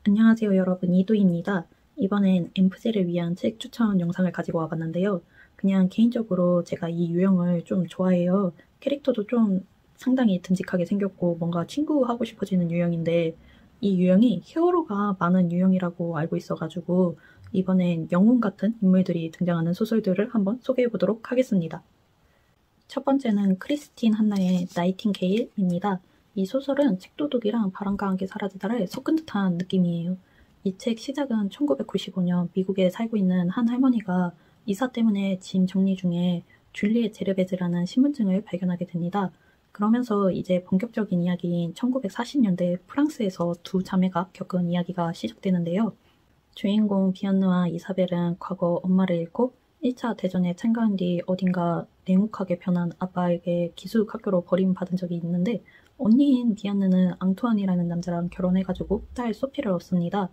안녕하세요 여러분, 이두입니다. 이번엔 엠프제를 위한 책 추천 영상을 가지고 와봤는데요. 그냥 개인적으로 제가 이 유형을 좀 좋아해요. 캐릭터도 좀 상당히 듬직하게 생겼고 뭔가 친구하고 싶어지는 유형인데, 이 유형이 히어로가 많은 유형이라고 알고 있어가지고 이번엔 영웅 같은 인물들이 등장하는 소설들을 한번 소개해보도록 하겠습니다. 첫 번째는 크리스틴 한나의 나이팅게일입니다. 이 소설은 책도둑이랑 바람과 함께 사라지다를 섞은 듯한 느낌이에요. 이 책 시작은 1995년 미국에 살고 있는 한 할머니가 이사 때문에 짐 정리 중에 줄리엣 제르베즈라는 신분증을 발견하게 됩니다. 그러면서 이제 본격적인 이야기인 1940년대 프랑스에서 두 자매가 겪은 이야기가 시작되는데요. 주인공 비안느와 이사벨은 과거 엄마를 잃고 1차 대전에 참가한 뒤 어딘가 냉혹하게 변한 아빠에게 기숙학교로 버림받은 적이 있는데, 언니인 비안느는 앙투안이라는 남자랑 결혼해가지고 딸 소피를 얻습니다.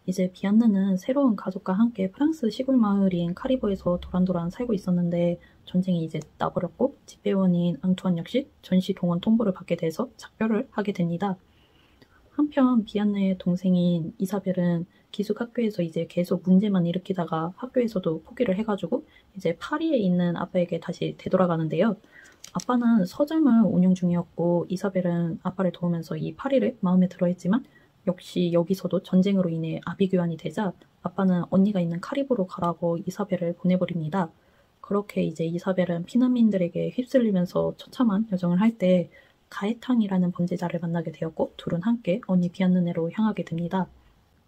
이제 비안느는 새로운 가족과 함께 프랑스 시골 마을인 카리브에서 도란도란 살고 있었는데, 전쟁이 이제 나버렸고 집배원인 앙투안 역시 전시 동원 통보를 받게 돼서 작별을 하게 됩니다. 한편 비안느의 동생인 이사벨은 기숙학교에서 이제 계속 문제만 일으키다가 학교에서도 포기를 해가지고 이제 파리에 있는 아빠에게 다시 되돌아가는데요. 아빠는 서점을 운영 중이었고 이사벨은 아빠를 도우면서 이 파리를 마음에 들어했지만, 역시 여기서도 전쟁으로 인해 아비규환이 되자 아빠는 언니가 있는 카리브로 가라고 이사벨을 보내버립니다. 그렇게 이제 이사벨은 피난민들에게 휩쓸리면서 처참한 여정을 할 때 가에탕이라는 범죄자를 만나게 되었고, 둘은 함께 언니 비안느네로 향하게 됩니다.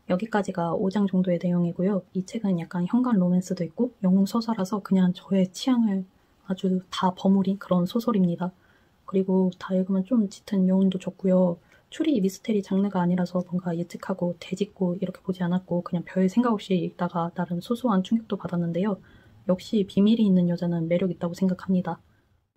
여기까지가 5장 정도의 내용이고요. 이 책은 약간 현관 로맨스도 있고 영웅 소설라서 그냥 저의 취향을 아주 다 버무린 그런 소설입니다. 그리고 다 읽으면 좀 짙은 여운도 좋고요. 추리 미스테리 장르가 아니라서 뭔가 예측하고 되짚고 이렇게 보지 않았고 그냥 별 생각 없이 읽다가 나름 소소한 충격도 받았는데요. 역시 비밀이 있는 여자는 매력 있다고 생각합니다.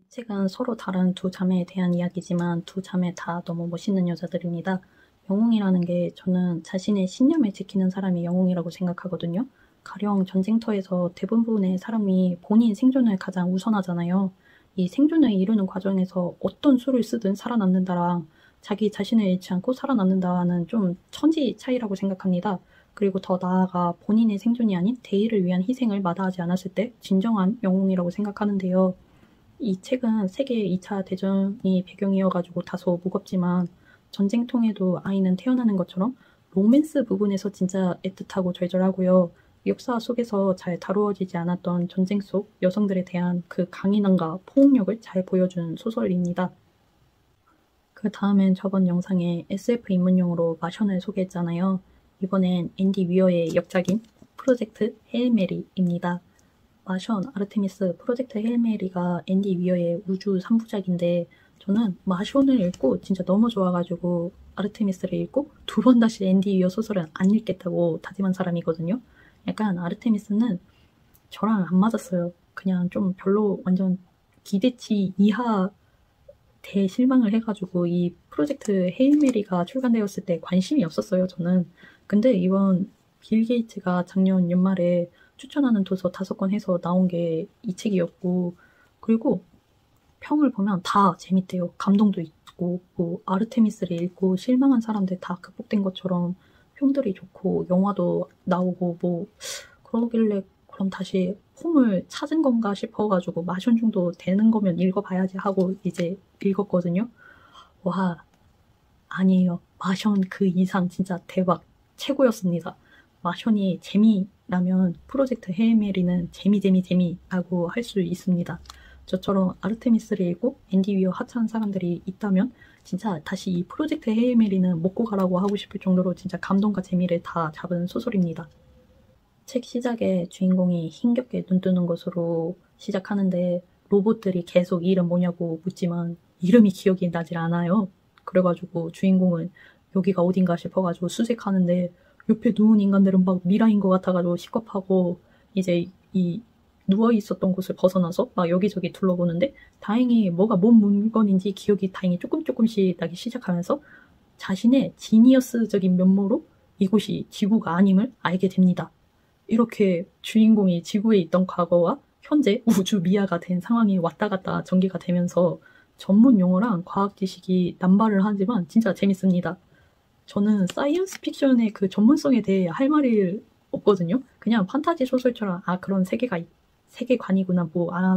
이 책은 서로 다른 두 자매에 대한 이야기지만 두 자매 다 너무 멋있는 여자들입니다. 영웅이라는 게 저는 자신의 신념을 지키는 사람이 영웅이라고 생각하거든요. 가령 전쟁터에서 대부분의 사람이 본인 생존을 가장 우선하잖아요. 이 생존을 이루는 과정에서 어떤 수를 쓰든 살아남는다랑 자기 자신을 잃지 않고 살아남는다는 좀 천지 차이라고 생각합니다. 그리고 더 나아가 본인의 생존이 아닌 대의를 위한 희생을 마다하지 않았을 때 진정한 영웅이라고 생각하는데요. 이 책은 세계 2차 대전이 배경이어가지고 다소 무겁지만, 전쟁통에도 아이는 태어나는 것처럼 로맨스 부분에서 진짜 애틋하고 절절하고요. 역사 속에서 잘 다루어지지 않았던 전쟁 속 여성들에 대한 그 강인함과 포용력을 잘 보여준 소설입니다. 그 다음엔 저번 영상에 SF 입문용으로 마션을 소개했잖아요. 이번엔 앤디 위어의 역작인 프로젝트 헤일 메리입니다. 마션, 아르테미스, 프로젝트 헤일 메리가 앤디 위어의 우주 3부작인데, 저는 마션을 읽고 진짜 너무 좋아가지고 아르테미스를 읽고 두 번 다시 앤디 위어 소설은 안 읽겠다고 다짐한 사람이거든요. 약간 아르테미스는 저랑 안 맞았어요. 그냥 좀 별로 완전 기대치 이하 대실망을 해가지고 이 프로젝트 헤일 메리가 출간되었을 때 관심이 없었어요, 저는. 근데 이번 빌 게이츠가 작년 연말에 추천하는 도서 5권 해서 나온 게 이 책이었고, 그리고 평을 보면 다 재밌대요. 감동도 있고, 뭐 아르테미스를 읽고 실망한 사람들 다 극복된 것처럼 평들이 좋고 영화도 나오고 뭐 그러길래 그럼 다시 홈을 찾은 건가 싶어가지고 마션 정도 되는 거면 읽어봐야지 하고 이제 읽었거든요. 와, 아니에요. 마션 그 이상 진짜 대박 최고였습니다. 마션이 재미라면 프로젝트 헤일 메리는 재미라고 할 수 있습니다. 저처럼 아르테미스를 읽고 앤디 위어 하차한 사람들이 있다면 진짜 다시 이 프로젝트 헤일 메리는 먹고 가라고 하고 싶을 정도로 진짜 감동과 재미를 다 잡은 소설입니다. 책 시작에 주인공이 힘겹게 눈 뜨는 것으로 시작하는데, 로봇들이 계속 이름 뭐냐고 묻지만 이름이 기억이 나질 않아요. 그래가지고 주인공은 여기가 어딘가 싶어가지고 수색하는데 옆에 누운 인간들은 막 미라인 것 같아가지고 시겁하고, 이제 이 누워있었던 곳을 벗어나서 막 여기저기 둘러보는데 다행히 뭐가 뭔 물건인지 기억이 다행히 조금씩 나기 시작하면서 자신의 지니어스적인 면모로 이곳이 지구가 아님을 알게 됩니다. 이렇게 주인공이 지구에 있던 과거와 현재 우주 미아가 된 상황이 왔다 갔다 전개가 되면서 전문 용어랑 과학 지식이 남발을 하지만 진짜 재밌습니다. 저는 사이언스 픽션의 그 전문성에 대해 할 말이 없거든요. 그냥 판타지 소설처럼 그런 세계관이구나,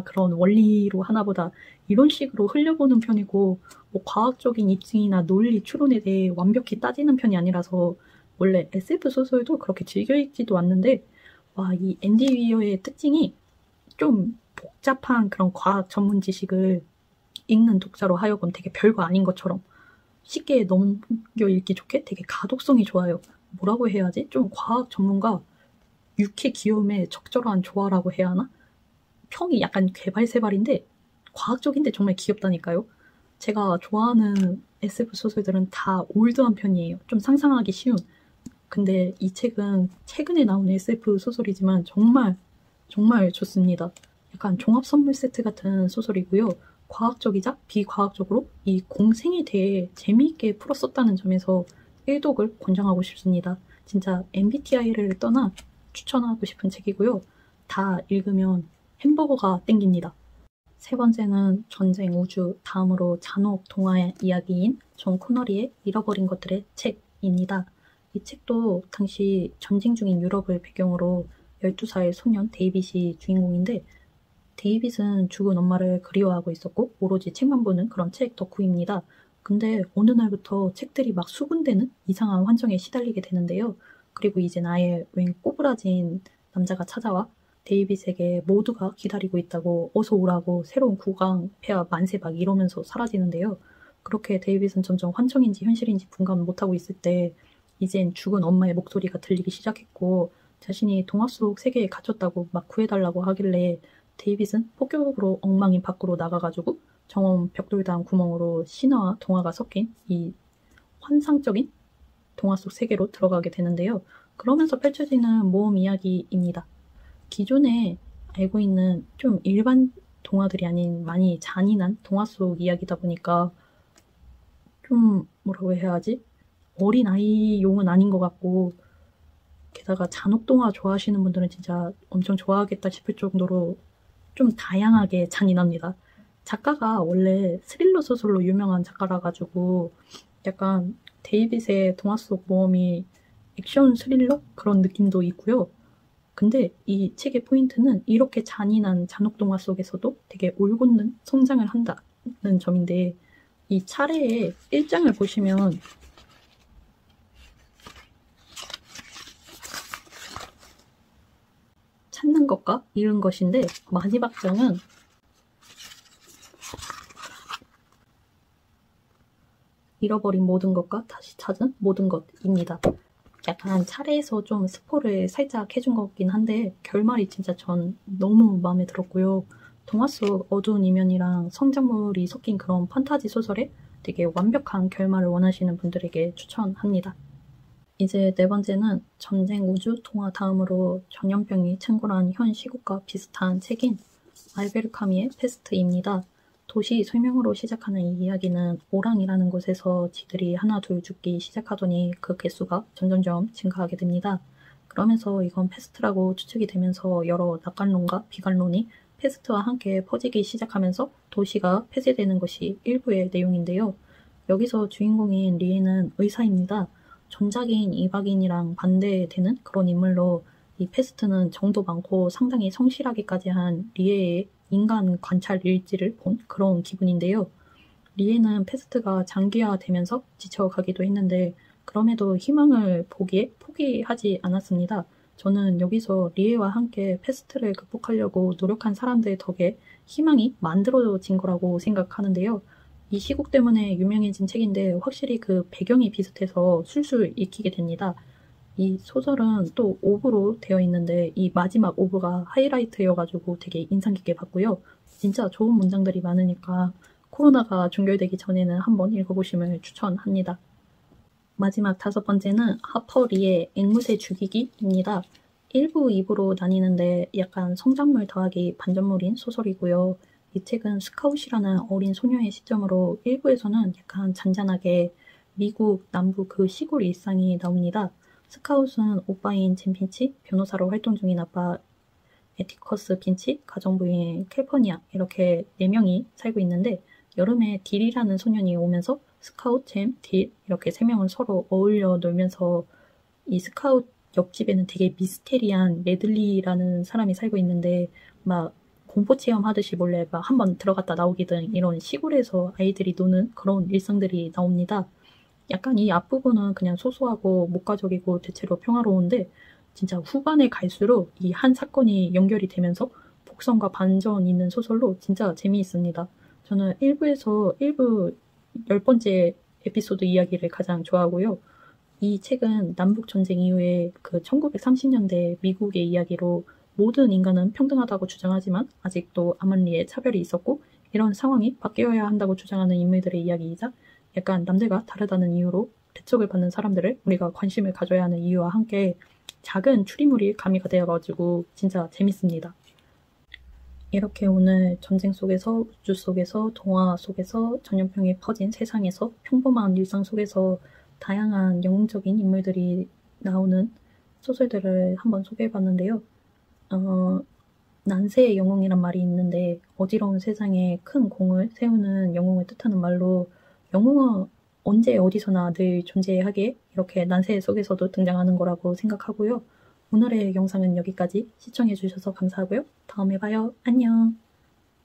그런 원리로 하나보다 이런 식으로 흘려보는 편이고, 뭐 과학적인 입증이나 논리 추론에 대해 완벽히 따지는 편이 아니라서 원래 SF 소설도 그렇게 즐겨 읽지도 않는데, 이 앤디 위어의 특징이 좀 복잡한 그런 과학 전문 지식을 읽는 독자로 하여금 되게 별거 아닌 것처럼 쉽게 넘겨 읽기 좋게 되게 가독성이 좋아요. 뭐라고 해야 하지? 좀 과학 전문가 유쾌 귀여움의 적절한 조화라고 해야 하나? 평이 약간 개발세발인데 과학적인데 정말 귀엽다니까요. 제가 좋아하는 SF 소설들은 다 올드한 편이에요. 좀 상상하기 쉬운. 근데 이 책은 최근에 나온 SF 소설이지만 정말 정말 좋습니다. 약간 종합 선물 세트 같은 소설이고요. 과학적이자 비과학적으로 이 공생에 대해 재미있게 풀었었다는 점에서 1독을 권장하고 싶습니다. 진짜 MBTI를 떠나 추천하고 싶은 책이고요. 다 읽으면 햄버거가 땡깁니다. 세 번째는 전쟁 우주, 다음으로 잔혹 동화 이야기인 존 코너리의 잃어버린 것들의 책입니다. 이 책도 당시 전쟁 중인 유럽을 배경으로 12살 소년 데이빗이 주인공인데, 데이빗은 죽은 엄마를 그리워하고 있었고 오로지 책만 보는 그런 책 덕후입니다. 근데 어느 날부터 책들이 막 수군되는 이상한 환경에 시달리게 되는데요. 그리고 이젠 아예 웬 꼬부라진 남자가 찾아와 데이빗에게 모두가 기다리고 있다고, 어서 오라고, 새로운 국왕 폐하 만세 막 이러면서 사라지는데요. 그렇게 데이빗은 점점 환청인지 현실인지 분간 못하고 있을 때 이젠 죽은 엄마의 목소리가 들리기 시작했고, 자신이 동화 속 세계에 갇혔다고 막 구해달라고 하길래 데이빗은 폭격으로 엉망인 밖으로 나가가지고 정원 벽돌단 구멍으로 신화와 동화가 섞인 이 환상적인 동화 속 세계로 들어가게 되는데요. 그러면서 펼쳐지는 모험 이야기입니다. 기존에 알고 있는 좀 일반 동화들이 아닌 많이 잔인한 동화 속 이야기다 보니까 좀 뭐라고 해야 하지? 어린 아이용은 아닌 것 같고, 게다가 잔혹동화 좋아하시는 분들은 진짜 엄청 좋아하겠다 싶을 정도로 좀 다양하게 잔인합니다. 작가가 원래 스릴러 소설로 유명한 작가라 가지고 약간 데이빗의 동화 속 모험이 액션 스릴러 그런 느낌도 있고요. 근데 이 책의 포인트는 이렇게 잔인한 잔혹동화 속에서도 되게 올곧는 성장을 한다는 점인데, 이 차례의 1장을 보시면 찾는 것과 잃은 것인데, 마지막 장은 잃어버린 모든 것과 다시 찾은 모든 것입니다. 약간 차례에서 좀 스포를 살짝 해준 것 같긴 한데 결말이 진짜 전 너무 마음에 들었고요. 동화 속 어두운 이면이랑 성장물이 섞인 그런 판타지 소설에 되게 완벽한 결말을 원하시는 분들에게 추천합니다. 이제 네 번째는 전쟁 우주 동화 다음으로 전염병이 창궐한 현 시국과 비슷한 책인 알베르 카미의 페스트입니다. 도시 설명으로 시작하는 이 이야기는 오랑이라는 곳에서 쥐들이 하나 둘 죽기 시작하더니 그 개수가 점점점 증가하게 됩니다. 그러면서 이건 페스트라고 추측이 되면서 여러 낙관론과 비관론이 페스트와 함께 퍼지기 시작하면서 도시가 폐쇄되는 것이 일부의 내용인데요. 여기서 주인공인 리에는 의사입니다. 전작인 이박인이랑 반대되는 그런 인물로 이 페스트는 정도 많고 상당히 성실하기까지 한 리에의 인간 관찰 일지를 본 그런 기분인데요. 리에는 페스트가 장기화되면서 지쳐가기도 했는데 그럼에도 희망을 보기에 포기하지 않았습니다. 저는 여기서 리에와 함께 페스트를 극복하려고 노력한 사람들 덕에 희망이 만들어진 거라고 생각하는데요. 이 시국 때문에 유명해진 책인데 확실히 그 배경이 비슷해서 술술 읽히게 됩니다. 이 소설은 또 오브로 되어 있는데 이 마지막 오브가 하이라이트여가지고 되게 인상 깊게 봤고요. 진짜 좋은 문장들이 많으니까 코로나가 종결되기 전에는 한번 읽어보심을 추천합니다. 마지막 다섯 번째는 하퍼 리의 앵무새 죽이기입니다. 1부, 2부로 나뉘는데 약간 성장물 더하기 반전물인 소설이고요. 이 책은 스카웃이라는 어린 소녀의 시점으로 1부에서는 약간 잔잔하게 미국 남부 그 시골 일상이 나옵니다. 스카웃은 오빠인 진 핀치, 변호사로 활동 중인 아빠 에티커스 핀치, 가정부인 캘퍼니아 이렇게 4명이 살고 있는데 여름에 딜이라는 소년이 오면서 스카웃, 잼, 딜 이렇게 세 명은 서로 어울려 놀면서 이 스카웃 옆집에는 되게 미스테리한 메들리라는 사람이 살고 있는데 막 공포 체험하듯이 몰래 막 한번 들어갔다 나오기 등 이런 시골에서 아이들이 노는 그런 일상들이 나옵니다. 약간 이 앞부분은 그냥 소소하고 목가적이고 대체로 평화로운데 진짜 후반에 갈수록 이 한 사건이 연결이 되면서 복선과 반전 있는 소설로 진짜 재미있습니다. 저는 1부에서 1부 10번째 에피소드 이야기를 가장 좋아하고요. 이 책은 남북전쟁 이후에 그 1930년대 미국의 이야기로 모든 인간은 평등하다고 주장하지만 아직도 아만리에 차별이 있었고 이런 상황이 바뀌어야 한다고 주장하는 인물들의 이야기이자 약간 남들과 다르다는 이유로 대척을 받는 사람들을 우리가 관심을 가져야 하는 이유와 함께 작은 추리물이 가미가 되어가지고 진짜 재밌습니다. 이렇게 오늘 전쟁 속에서, 우주 속에서, 동화 속에서, 전염병이 퍼진 세상에서, 평범한 일상 속에서 다양한 영웅적인 인물들이 나오는 소설들을 한번 소개해봤는데요. 난세의 영웅이란 말이 있는데 어지러운 세상에 큰 공을 세우는 영웅을 뜻하는 말로 영웅은 언제 어디서나 늘 존재하게 이렇게 난세 속에서도 등장하는 거라고 생각하고요. 오늘의 영상은 여기까지 시청해주셔서 감사하고요. 다음에 봐요. 안녕.